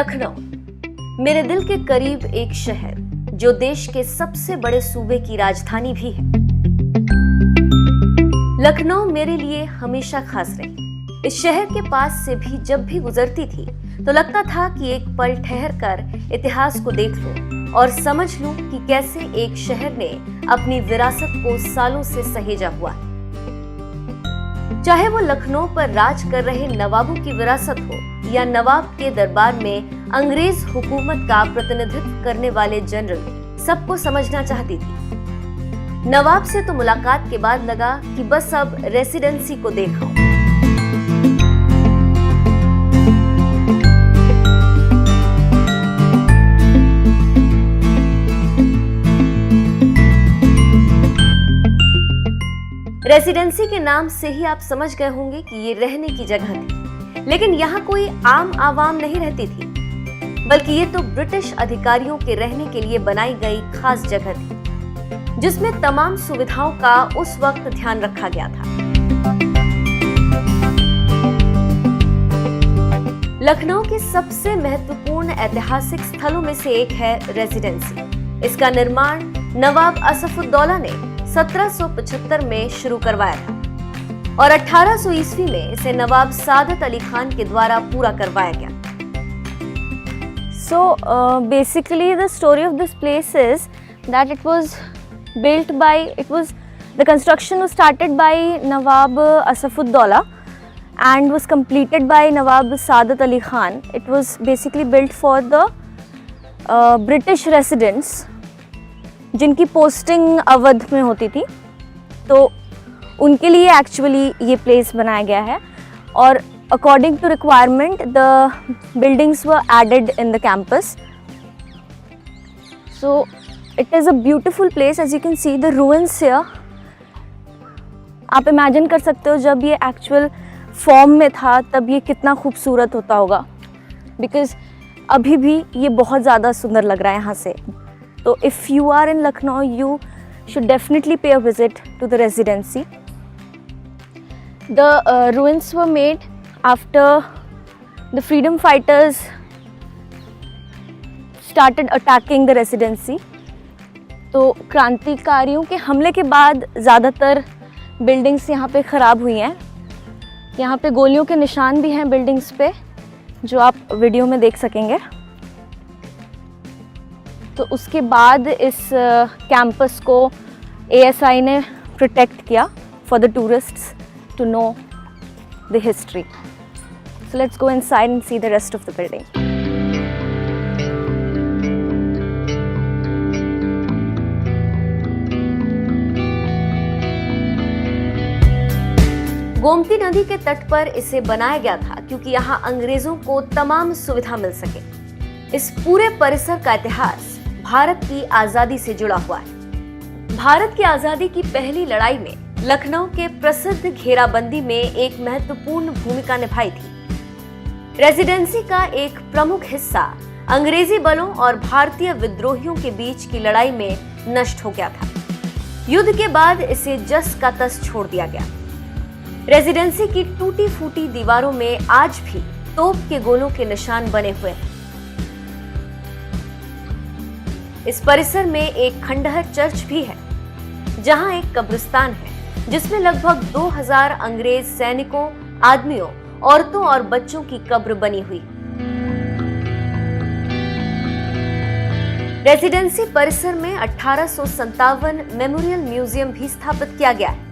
लखनऊ मेरे दिल के करीब एक शहर जो देश के सबसे बड़े सूबे की राजधानी भी है। लखनऊ मेरे लिए हमेशा खास रही। इस शहर के पास से भी जब भी गुजरती थी तो लगता था कि एक पल ठहर कर इतिहास को देख लूं और समझ लूं कि कैसे एक शहर ने अपनी विरासत को सालों से सहेजा हुआ है। चाहे वो लखनऊ पर राज कर रहे नवाबों की विरासत हो या नवाब के दरबार में अंग्रेज हुकूमत का प्रतिनिधित्व करने वाले जनरल, सबको समझना चाहती थी। नवाब से तो मुलाकात के बाद लगा कि बस अब रेसिडेंसी को देखा। रेसिडेंसी के नाम से ही आप समझ गए होंगे कि ये रहने की जगह थी, लेकिन यहाँ कोई आम आवाम नहीं रहती थी, बल्कि ये तो ब्रिटिश अधिकारियों के रहने के लिए बनाई गई खास जगह थी, जिसमें तमाम सुविधाओं का उस वक्त ध्यान रखा गया था। लखनऊ के सबसे महत्वपूर्ण ऐतिहासिक स्थलों में से एक है रेसिडेंसी। इसका निर्माण नवाब असफुद्दौला ने 1775 में शुरू करवाया था और 1800 ईस्वी में इसे नवाब सादत अली खान के द्वारा पूरा करवाया गया। So basically the story of this place is that the construction was started by Nawab Asafuddaula and was completed by Nawab Sadat Ali Khan. It was basically built for the British residents जिनकी posting Awadh में होती थी, तो उनके लिए actually ये place बनाया गया है। और according to requirement the buildings were added in the campus. So it is a beautiful place. As you can see the ruins here. आप इमेजिन कर सकते हो जब ये एक्चुअल फॉर्म में था तब ये कितना खूबसूरत होता होगा, बिकॉज अभी भी ये बहुत ज़्यादा सुंदर लग रहा है यहाँ से। So if you are in Lucknow, you should definitely pay a visit to the residency. The ruins were made after the freedom fighters started attacking the residency. तो क्रांतिकारियों के हमले के बाद ज़्यादातर बिल्डिंग्स यहाँ पे ख़राब हुई हैं। यहाँ पे गोलियों के निशान भी हैं बिल्डिंग्स पे, जो आप वीडियो में देख सकेंगे। तो उसके बाद इस कैंपस को ASI ने प्रोटेक्ट किया for the tourists to know the history. So let's go inside and see the rest of the building. Gomti नदी के तट पर इसे बनाया गया था क्योंकि यहाँ अंग्रेजों को तमाम सुविधा मिल सके। इस पूरे परिसर का इतिहास भारत की आजादी से जुड़ा हुआ है। भारत की आजादी की पहली लड़ाई में लखनऊ के प्रसिद्ध घेराबंदी में एक महत्वपूर्ण भूमिका निभाई थी। रेसिडेंसी का एक प्रमुख हिस्सा अंग्रेजी बलों और भारतीय विद्रोहियों के बीच की लड़ाई में नष्ट हो गया था। युद्ध के बाद इसे जस का तस छोड़ दिया गया। रेसिडेंसी की टूटी फूटी दीवारों में आज भी तोप के गोलों के निशान बने हुए हैं। इस परिसर में एक खंडहर चर्च भी है, जहां एक कब्रिस्तान है जिसमें लगभग 2000 अंग्रेज सैनिकों, आदमियों, औरतों और बच्चों की कब्र बनी हुई। रेसिडेंसी परिसर में 1857 मेमोरियल म्यूजियम भी स्थापित किया गया है,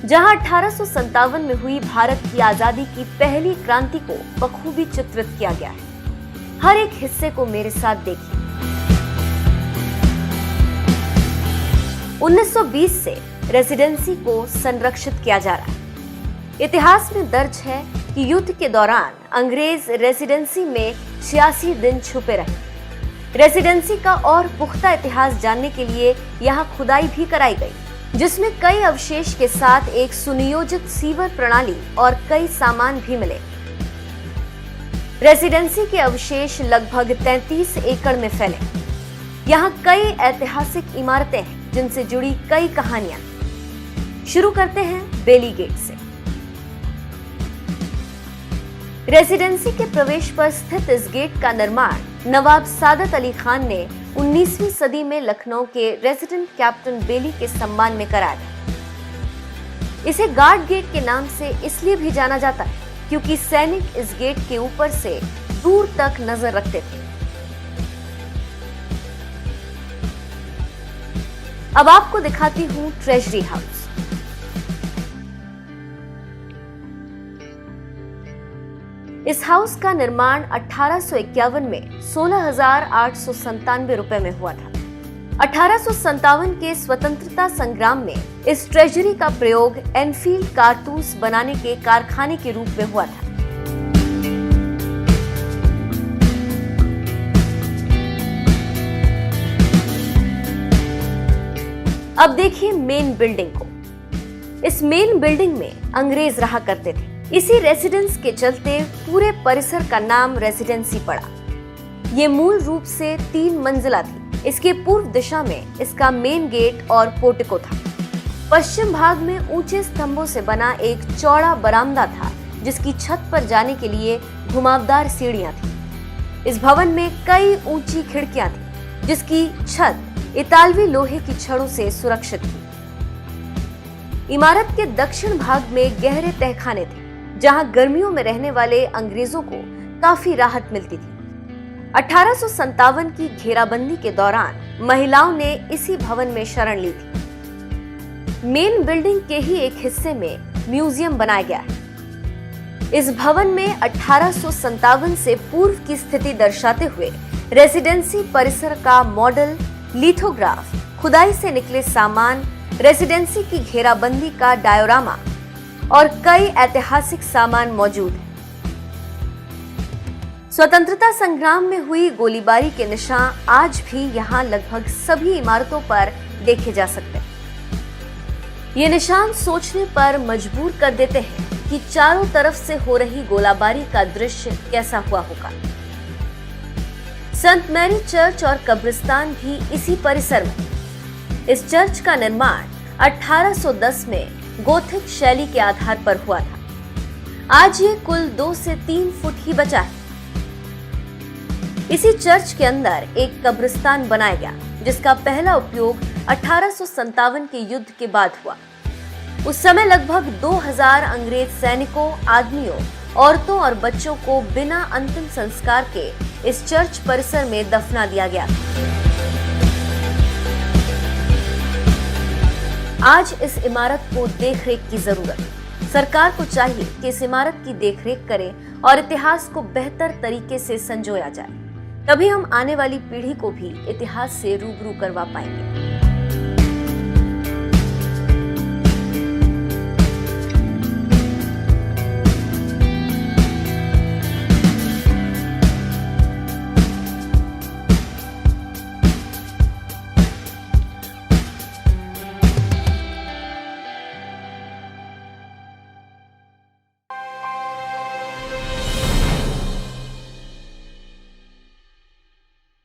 जहां 1857 में हुई भारत की आजादी की पहली क्रांति को बखूबी चित्रित किया गया है। हर एक हिस्से को मेरे साथ देखिए। 1920 से रेसिडेंसी को संरक्षित किया जा रहा है। इतिहास में दर्ज है कि युद्ध के दौरान अंग्रेज रेसिडेंसी में 86 दिन छुपे रहे। रेसिडेंसी का और पुख्ता इतिहास जानने के लिए यहाँ खुदाई भी कराई गई, जिसमें कई अवशेष के साथ एक सुनियोजित सीवर प्रणाली और कई सामान भी मिले। रेसिडेंसी के अवशेष लगभग 33 एकड़ में फैले। यहाँ कई ऐतिहासिक इमारतें हैं जिनसे जुड़ी कई कहानियां। शुरू करते हैं बेली गेट से। रेजिडेंसी के प्रवेश पर स्थित इस गेट का निर्माण नवाब सादत अली खान ने 19वीं सदी में लखनऊ के रेजिडेंट कैप्टन बेली के सम्मान में कराया था। इसे गार्ड गेट के नाम से इसलिए भी जाना जाता है क्योंकि सैनिक इस गेट के ऊपर से दूर तक नजर रखते थे। अब आपको दिखाती हूं ट्रेजरी हाउस। इस हाउस का निर्माण 1851 में 16,897 रुपए में हुआ था। 1857 के स्वतंत्रता संग्राम में इस ट्रेजरी का प्रयोग एनफील्ड कारतूस बनाने के कारखाने के रूप में हुआ था। अब देखिए मेन बिल्डिंग को। इस मेन बिल्डिंग में अंग्रेज रहा करते थे। इसी रेसिडेंस के चलते पूरे परिसर का नाम रेसिडेंसी पड़ा। ये मूल रूप से 3 मंजिला थी। इसके पूर्व दिशा में इसका मेन गेट और पोर्टिको था। पश्चिम भाग में ऊंचे स्तंभों से बना एक चौड़ा बरामदा था जिसकी छत पर जाने के लिए घुमावदार सीढ़ियां थी। इस भवन में कई ऊंची खिड़कियां थी जिसकी छत इतालवी लोहे की छड़ों से सुरक्षित थी। इमारत के दक्षिण भाग में गहरे तहखाने थे जहां गर्मियों में रहने वाले अंग्रेजों को काफी राहत मिलती थी। 1857 की घेराबंदी के दौरान महिलाओं ने इसी भवन में शरण ली थी। मेन बिल्डिंग के ही एक हिस्से में म्यूजियम बनाया गया है। इस भवन में 1857 से पूर्व की स्थिति दर्शाते हुए रेसिडेंसी परिसर का मॉडल, लिथोग्राफ, खुदाई से निकले सामान, रेसिडेंसी की घेराबंदी का डायोरामा और कई ऐतिहासिक सामान मौजूद हैं। स्वतंत्रता संग्राम में हुई गोलीबारी के निशान आज भी यहाँ लगभग सभी इमारतों पर देखे जा सकते हैं। ये निशान सोचने पर मजबूर कर देते हैं कि चारों तरफ से हो रही गोलाबारी का दृश्य कैसा हुआ होगा। सेंट मैरी चर्च और कब्रिस्तान भी इसी परिसर में। इस चर्च का निर्माण 1810 में गोथिक शैली के आधार पर हुआ था। आज ये कुल 2 से 3 फुट ही बचा है। इसी चर्च के अंदर एक कब्रिस्तान बनाया गया जिसका पहला उपयोग 1857 के युद्ध के बाद हुआ। उस समय लगभग 2000 अंग्रेज सैनिकों, आदमियों, औरतों और बच्चों को बिना अंतिम संस्कार के इस चर्च परिसर में दफना दिया गया। आज इस इमारत को देखरेख की जरूरत है। सरकार को चाहिए कि इस इमारत की देखरेख करे और इतिहास को बेहतर तरीके से संजोया जाए। तभी हम आने वाली पीढ़ी को भी इतिहास से रूबरू करवा पाएंगे।